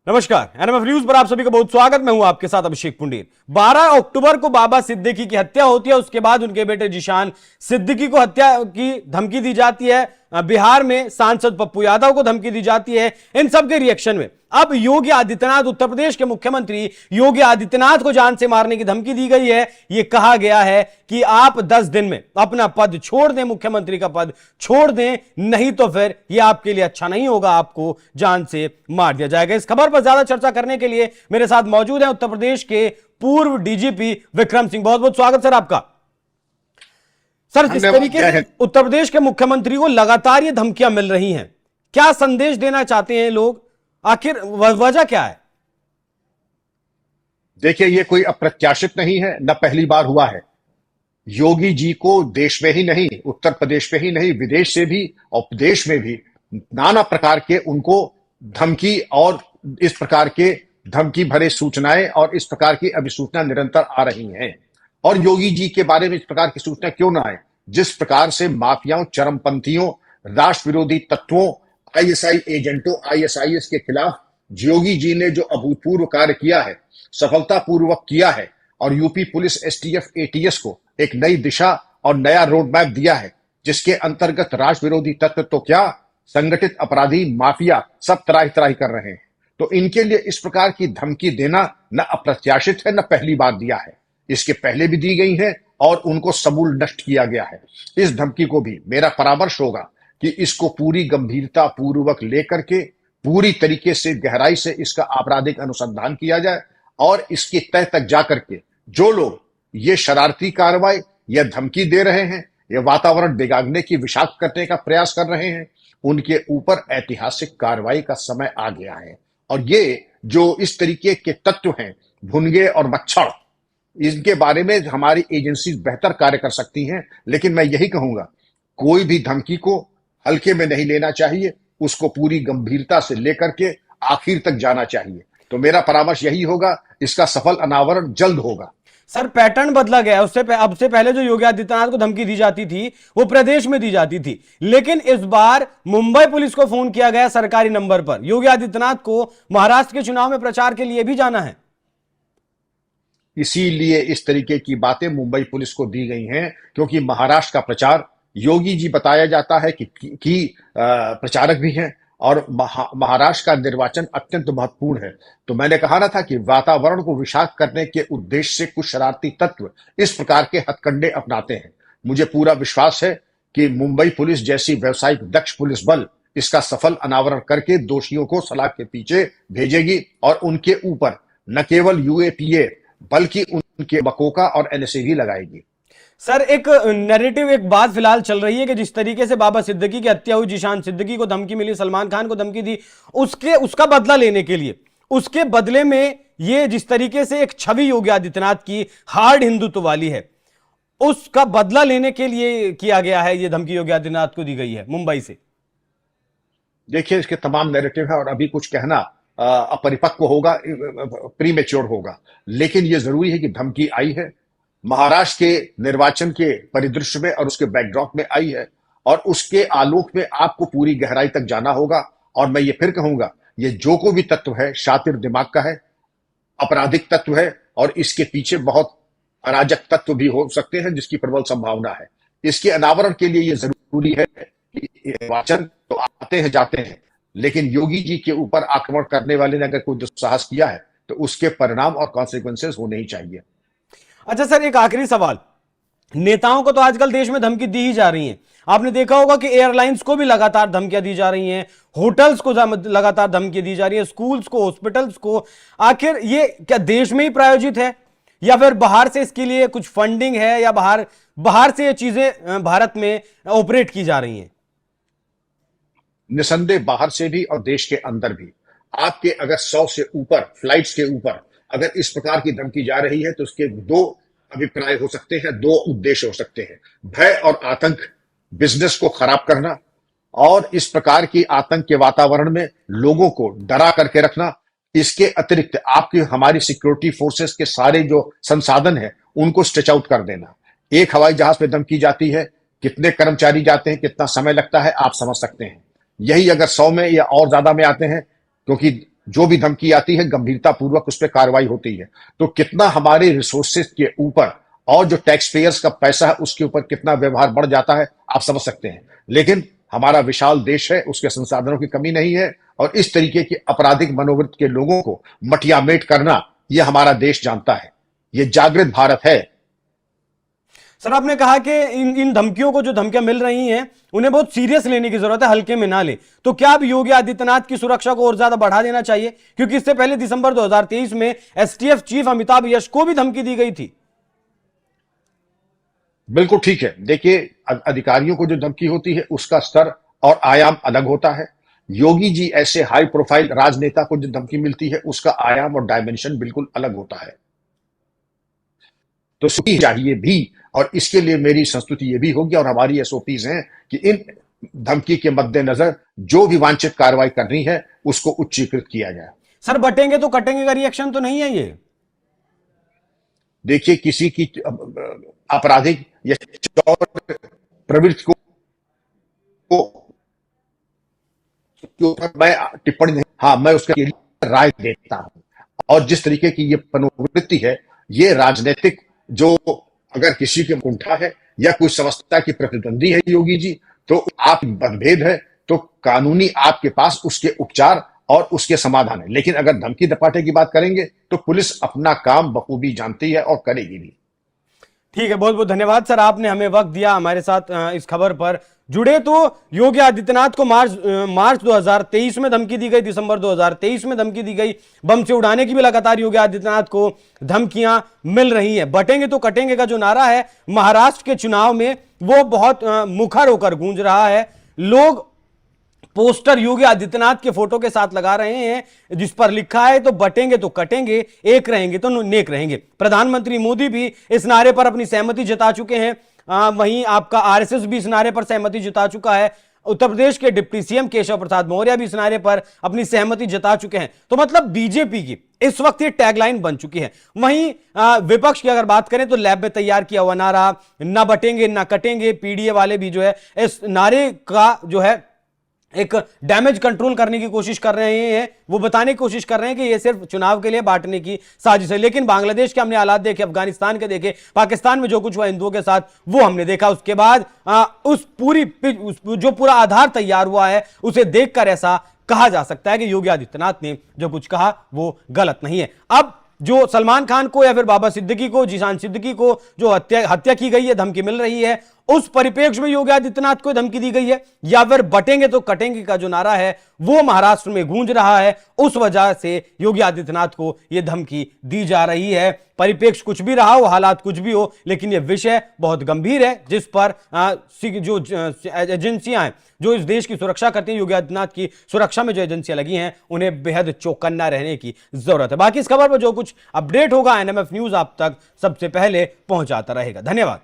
नमस्कार, NMF news पर आप सभी का बहुत स्वागत। मैं हूं आपके साथ अभिषेक पुंडीर। 12 अक्टूबर को बाबा सिद्दीकी की हत्या होती है। उसके बाद उनके बेटे जिशान सिद्दीकी को हत्या की धमकी दी जाती है। बिहार में सांसद पप्पू यादव को धमकी दी जाती है। इन सब के रिएक्शन में अब योगी आदित्यनाथ, उत्तर प्रदेश के मुख्यमंत्री योगी आदित्यनाथ को जान से मारने की धमकी दी गई है। यह कहा गया है कि आप 10 दिन में अपना पद छोड़ दें, मुख्यमंत्री का पद छोड़ दें, नहीं तो फिर यह आपके लिए अच्छा नहीं होगा, आपको जान से मार दिया जाएगा। इस खबर पर ज्यादा चर्चा करने के लिए मेरे साथ मौजूद हैं उत्तर प्रदेश के पूर्व डीजीपी विक्रम सिंह। बहुत बहुत स्वागत सर आपका। सर, जिस तरीके से उत्तर प्रदेश के मुख्यमंत्री को लगातार ये धमकियां मिल रही हैं, क्या संदेश देना चाहते हैं लोग? आखिर वजह क्या है? देखिए, ये कोई अप्रत्याशित नहीं है, न पहली बार हुआ है। योगी जी को देश में ही नहीं, उत्तर प्रदेश में ही नहीं, विदेश से भी और देश में भी नाना प्रकार के उनको धमकी और इस प्रकार के धमकी भरे सूचनाएं और इस प्रकार की अभिसूचना निरंतर आ रही हैं। और योगी जी के बारे में इस प्रकार की सूचना क्यों ना आए? जिस प्रकार से माफियाओं, चरमपंथियों, राष्ट्र विरोधी तत्वों, आईएसआई एजेंटों, आईएसआईएस के खिलाफ योगी जी ने जो अभूतपूर्व कार्य किया है, सफलतापूर्वक किया है, और यूपी पुलिस, एसटीएफ, एटीएस को एक नई दिशा और नया रोड मैप दिया है, जिसके अंतर्गत राष्ट्र विरोधी तत्व तो क्या, संगठित अपराधी, माफिया सब त्राही त्राही कर रहे हैं। तो इनके लिए इस प्रकार की धमकी देना न अप्रत्याशित है, न पहली बार दिया है। इसके पहले भी दी गई है और उनको समूल नष्ट किया गया है। इस धमकी को भी मेरा परामर्श होगा कि इसको पूरी गंभीरता पूर्वक लेकर के पूरी तरीके से गहराई से इसका आपराधिक अनुसंधान किया जाए और इसकी तह तक जाकर के जो लोग ये शरारती कार्रवाई या धमकी दे रहे हैं, ये वातावरण बिगाड़ने की, विषाक्त करने का प्रयास कर रहे हैं, उनके ऊपर ऐतिहासिक कार्रवाई का समय आ गया है। और ये जो इस तरीके के तत्व हैं, भुनगे और मच्छर, इनके बारे में हमारी एजेंसी बेहतर कार्य कर सकती हैं। लेकिन मैं यही कहूंगा, कोई भी धमकी को हल्के में नहीं लेना चाहिए, उसको पूरी गंभीरता से लेकर के आखिर तक जाना चाहिए। तो मेरा परामर्श यही होगा, इसका सफल अनावरण जल्द होगा। सर, पैटर्न बदला गया है। अब से पहले जो योगी आदित्यनाथ को धमकी दी जाती थी वो प्रदेश में दी जाती थी, लेकिन इस बार मुंबई पुलिस को फोन किया गया सरकारी नंबर पर। योगी आदित्यनाथ को महाराष्ट्र के चुनाव में प्रचार के लिए भी जाना है, इसीलिए इस तरीके की बातें मुंबई पुलिस को दी गई हैं, क्योंकि महाराष्ट्र का प्रचार योगी जी बताया जाता है कि प्रचारक भी हैं और महाराष्ट्र का निर्वाचन अत्यंत महत्वपूर्ण है। तो मैंने कहा ना था कि वातावरण को विषाक्त करने के उद्देश्य से कुछ शरारती तत्व इस प्रकार के हथकंडे अपनाते हैं। मुझे पूरा विश्वास है कि मुंबई पुलिस जैसी व्यावसायिक दक्ष पुलिस बल इसका सफल अनावरण करके दोषियों को सलाख के पीछे भेजेगी और उनके ऊपर न केवल यूएपीए बल्कि उनके मकोका और एनएसए भी लगाएगी। सर, एक नैरेटिव, एक बात फिलहाल चल रही है कि जिस तरीके से बाबा सिद्दीकी की हत्या हुई, जिशान सिद्दीकी को धमकी मिली, सलमान खान को धमकी दी, उसका बदला लेने के लिए, उसके बदले में ये जिस तरीके से एक छवि योगी आदित्यनाथ की हार्ड हिंदुत्व वाली है, उसका बदला लेने के लिए किया गया है। ये धमकी योगी आदित्यनाथ को दी गई है मुंबई से। देखिए, इसके तमाम नैरेटिव है और अभी कुछ कहना अपरिपक्व होगा, प्रीमेच्योर होगा। लेकिन यह जरूरी है कि धमकी आई है, महाराष्ट्र के निर्वाचन के परिदृश्य में और उसके बैकड्रॉप में आई है, और उसके आलोक में आपको पूरी गहराई तक जाना होगा। और मैं ये फिर कहूंगा, ये जो को भी तत्व है, शातिर दिमाग का है, आपराधिक तत्व है, और इसके पीछे बहुत अराजक तत्व भी हो सकते हैं जिसकी प्रबल संभावना है। इसके अनावरण के लिए यह जरूरी है कि निर्वाचन तो आते हैं जाते हैं, लेकिन योगी जी के ऊपर आक्रमण करने वाले ने अगर कोई दुस्साहस किया है तो उसके परिणाम और कॉन्सिक्वेंसेस होने ही चाहिए। अच्छा सर, एक आखिरी सवाल। नेताओं को तो आजकल देश में धमकी दी ही जा रही है। आपने देखा होगा कि एयरलाइंस को भी लगातार धमकियां दी जा रही हैं, होटल्स को लगातार धमकी दी जा रही है, स्कूल्स को, हॉस्पिटल्स को। आखिर ये क्या देश में ही प्रायोजित है या फिर बाहर से इसके लिए कुछ फंडिंग है, या बाहर से ये चीजें भारत में ऑपरेट की जा रही हैं? निसंदेह बाहर से भी और देश के अंदर भी। आपके अगर 100 से ऊपर फ्लाइट्स के ऊपर अगर इस प्रकार की धमकी जा रही है तो उसके दो अभिप्राय हो सकते हैं, दो उद्देश्य हो सकते हैं। भय और आतंक, बिजनेस को खराब करना, और इस प्रकार की आतंक के वातावरण में लोगों को डरा करके रखना। इसके अतिरिक्त आपकी हमारी सिक्योरिटी फोर्सेस के सारे जो संसाधन हैं उनको स्ट्रेच आउट कर देना। एक हवाई जहाज में धमकी जाती है, कितने कर्मचारी जाते हैं, कितना समय लगता है, आप समझ सकते हैं। यही अगर 100 में या और ज्यादा में आते हैं, क्योंकि जो भी धमकी आती है गंभीरता पूर्वक उस पर कार्रवाई होती है। तो कितना हमारे रिसोर्सेज के ऊपर और जो टैक्स पेयर्स का पैसा है उसके ऊपर कितना व्यवहार बढ़ जाता है आप समझ सकते हैं। लेकिन हमारा विशाल देश है, उसके संसाधनों की कमी नहीं है, और इस तरीके की आपराधिक मनोवृत्ति के लोगों को मटियामेट करना यह हमारा देश जानता है। यह जागृत भारत है। सर, आपने कहा कि इन धमकियों को, जो धमकियां मिल रही हैं, उन्हें बहुत सीरियस लेने की जरूरत है, हल्के में ना ले। तो क्या अब योगी आदित्यनाथ की सुरक्षा को और ज्यादा बढ़ा देना चाहिए? क्योंकि इससे पहले दिसंबर 2023 में एसटीएफ चीफ अमिताभ यश को भी धमकी दी गई थी। बिल्कुल ठीक है। देखिए, अधिकारियों को जो धमकी होती है उसका स्तर और आयाम अलग होता है। योगी जी ऐसे हाई प्रोफाइल राजनेता को जो धमकी मिलती है उसका आयाम और डायमेंशन बिल्कुल अलग होता है। तो चाहिए भी, और इसके लिए मेरी संस्तुति ये भी होगी और हमारी एसओपीज हैं कि इन धमकी के मद्देनजर जो भी वांछित कार्रवाई करनी है उसको उच्चीकृत किया जाए। सर, बटेंगे तो कटेंगे का रिएक्शन तो नहीं है ये? देखिए, किसी की आपराधिक या चौर प्रवृत्ति के ऊपर मैं टिप्पणी नहीं, हाँ, मैं उसके लिए राय देता हूं। और जिस तरीके की ये मनोवृत्ति है, ये राजनीतिक, जो अगर किसी के कुंठा है या कोई समझता कि प्रतिद्वंदी है योगी जी, तो आप मतभेद है तो कानूनी आपके पास उसके उपचार और उसके समाधान है। लेकिन अगर धमकी दपाटे की बात करेंगे तो पुलिस अपना काम बखूबी जानती है और करेगी भी। ठीक है, बहुत बहुत धन्यवाद सर, आपने हमें वक्त दिया हमारे साथ इस खबर पर जुड़े। तो योगी आदित्यनाथ को मार्च 2023 में धमकी दी गई, दिसंबर 2023 में धमकी दी गई, बम से उड़ाने की भी लगातार योगी आदित्यनाथ को धमकियां मिल रही हैं। बटेंगे तो कटेंगे का जो नारा है महाराष्ट्र के चुनाव में, वो बहुत मुखर होकर गूंज रहा है। लोग पोस्टर योगी आदित्यनाथ के फोटो के साथ लगा रहे हैं जिस पर लिखा है तो बटेंगे तो कटेंगे, एक रहेंगे तो नेक रहेंगे। प्रधानमंत्री मोदी भी इस नारे पर अपनी सहमति जता चुके हैं। वहीं आपका आरएसएस भी इस नारे पर सहमति जता चुका है। उत्तर प्रदेश के डिप्टी सीएम केशव प्रसाद मौर्य भी इस नारे पर अपनी सहमति जता चुके हैं। तो मतलब बीजेपी की इस वक्त ये टैगलाइन बन चुकी है। वहीं विपक्ष की अगर बात करें तो लैब में तैयार किया हुआ नारा ना बटेंगे ना कटेंगे, पीडीए वाले भी जो है इस नारे का जो है एक डैमेज कंट्रोल करने की कोशिश कर रहे हैं। वो बताने की कोशिश कर रहे हैं कि ये सिर्फ चुनाव के लिए बांटने की साजिश है। लेकिन बांग्लादेश के हमने हालात देखे, अफगानिस्तान के देखे, पाकिस्तान में जो कुछ हुआ हिंदुओं के साथ वो हमने देखा। उसके बाद जो पूरा आधार तैयार हुआ है उसे देखकर ऐसा कहा जा सकता है कि योगी आदित्यनाथ ने जो कुछ कहा वो गलत नहीं है। अब जो सलमान खान को या फिर बाबा सिद्दीकी को, जीशान सिद्दीकी को जो हत्या की गई है, धमकी मिल रही है, उस परिप्रेक्ष्य में योगी आदित्यनाथ को धमकी दी गई है, या फिर बटेंगे तो कटेंगे का जो नारा है वो महाराष्ट्र में गूंज रहा है, उस वजह से योगी आदित्यनाथ को यह धमकी दी जा रही है। परिप्रेक्ष्य कुछ भी रहा हो, हालात कुछ भी हो, लेकिन यह विषय बहुत गंभीर है जिस पर जो एजेंसियां हैं जो इस देश की सुरक्षा करती हैं, योगी आदित्यनाथ की सुरक्षा में जो एजेंसियां लगी हैं, उन्हें बेहद चौकन्ना रहने की जरूरत है। बाकी इस खबर पर जो कुछ अपडेट होगा एनएमएफ न्यूज आप तक सबसे पहले पहुंचाता रहेगा। धन्यवाद।